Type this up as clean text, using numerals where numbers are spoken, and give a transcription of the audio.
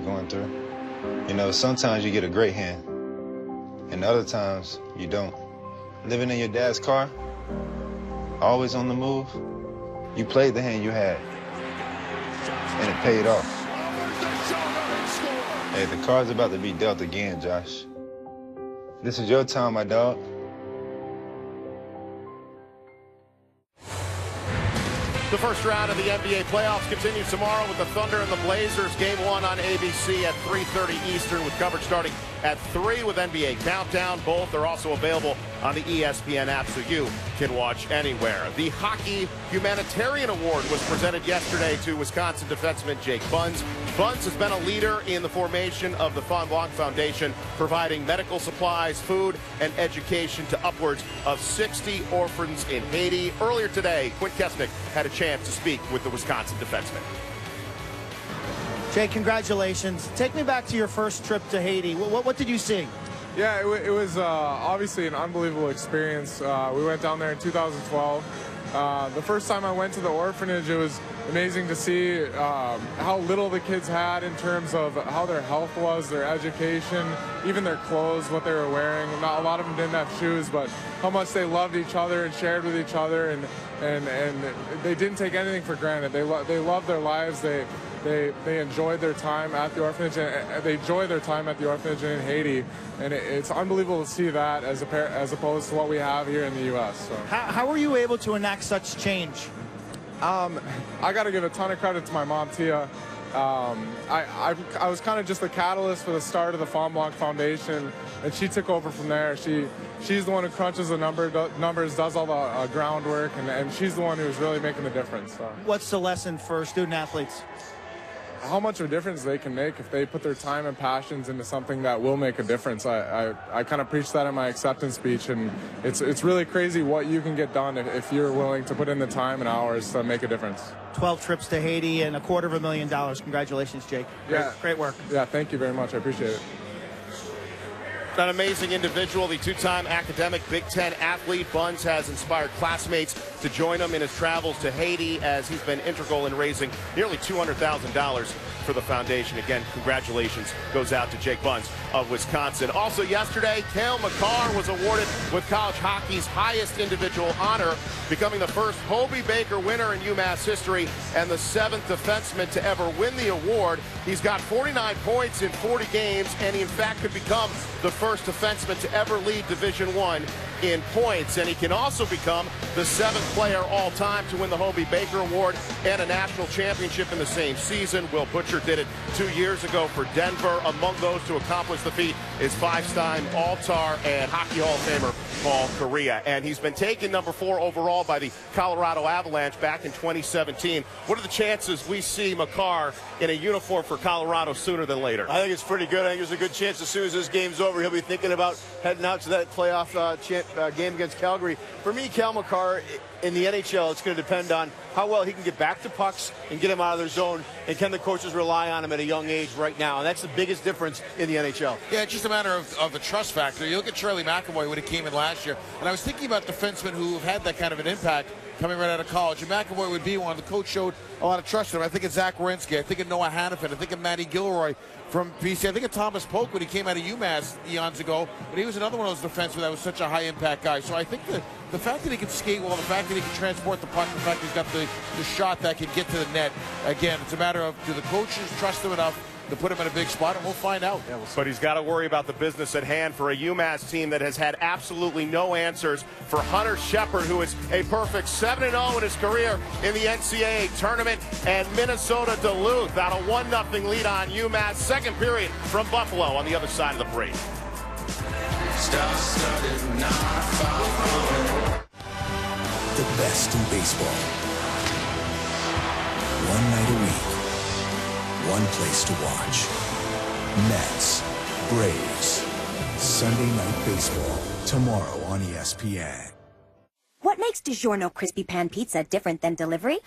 going through. You know, sometimes you get a great hand, and other times you don't. Living in your dad's car, always on the move, you played the hand you had, and it paid off. Hey, the card's about to be dealt again, Josh. This is your time, my dog. The first round of the NBA playoffs continues tomorrow with the Thunder and the Blazers. Game 1 on ABC at 3:30 Eastern with coverage starting at 3 with NBA Countdown. Both are also available on the ESPN app, so you can watch anywhere. The Hockey Humanitarian Award was presented yesterday to Wisconsin defenseman Jake Buns. Buns has been a leader in the formation of the Fond Blanc Foundation, providing medical supplies, food, and education to upwards of 60 orphans in Haiti. Earlier today, Quint Kesnick had a chance to speak with the Wisconsin defenseman. Jake, congratulations. Take me back to your first trip to Haiti. What did you see? Yeah, it was obviously an unbelievable experience. We went down there in 2012. The first time I went to the orphanage, it was amazing to see how little the kids had in terms of how their health was, their education, even their clothes, what they were wearing. Not a lot of them didn't have shoes, but how much they loved each other and shared with each other, and they didn't take anything for granted. They loved their lives. They enjoyed their time at the orphanage, and they enjoy their time at the orphanage in Haiti, and it's unbelievable to see that as opposed to what we have here in the U.S. So. How were you able to enact such change? I got to give a ton of credit to my mom, Tia. I was kind of just the catalyst for the start of the Fond Blanc Foundation, and she took over from there. She's the one who crunches the numbers, does all the groundwork, and she's the one who's really making the difference. So. What's the lesson for student athletes? How much of a difference they can make if they put their time and passions into something that will make a difference. I kind of preached that in my acceptance speech, and it's really crazy what you can get done if you're willing to put in the time and hours to make a difference. 12 trips to Haiti and $250,000. Congratulations, Jake. Great work. Yeah, thank you very much. I appreciate it. An amazing individual, the two-time academic Big Ten athlete. Buns has inspired classmates to join him in his travels to Haiti, as he's been integral in raising nearly $200,000 for the foundation. Again, congratulations goes out to Jake Buns of Wisconsin. Also yesterday, Cale Makar was awarded with college hockey's highest individual honor, becoming the first Hobey Baker winner in UMass history and the 7th defenseman to ever win the award. He's got 49 points in 40 games, and he in fact could become the first defenseman to ever lead Division I in points, and he can also become the 7th player all-time to win the Hobey Baker Award and a national championship in the same season. Will Butcher did it 2 years ago for Denver. Among those to accomplish the feat is 5-time All-Star and Hockey Hall of Famer Paul Kariya, and he's been taken number 4 overall by the Colorado Avalanche back in 2017. What are the chances we see Makar in a uniform for Colorado sooner than later? I think it's pretty good. I think there's a good chance as soon as this game's over, he'll be thinking about heading out to that playoff game against Calgary. For me, Cale Makar in the NHL, it's going to depend on how well he can get back to pucks and get him out of their zone, and can the coaches rely on him at a young age right now, and that's the biggest difference in the NHL. Yeah, it's just a matter of the trust factor. You look at Charlie McAvoy when he came in last year, and I was thinking about defensemen who have had that kind of an impact coming right out of college, and McAvoy would be one. The coach showed a lot of trust in him. I think of Zach Werenski, I think of Noah Hannafin, I think of Matty Gilroy from BC, I think of Thomas Polk when he came out of UMass eons ago, but he was another one of those defensemen that was such a high-impact guy. So I think that the fact that he can skate well, the fact that he can transport the puck, the fact that he's got the shot that can get to the net, again, it's a matter of, do the coaches trust him enough to put him in a big spot, and we'll find out. Yeah, but he's got to worry about the business at hand for a UMass team that has had absolutely no answers. For Hunter Shepard, who is a perfect 7-0 in his career in the NCAA tournament, and Minnesota Duluth out a 1-0 lead on UMass. Second period from Buffalo on the other side of the break. The best in baseball. One night a week. One place to watch. Mets, Braves. Sunday Night Baseball. Tomorrow on ESPN. What makes DiGiorno Crispy Pan Pizza different than delivery?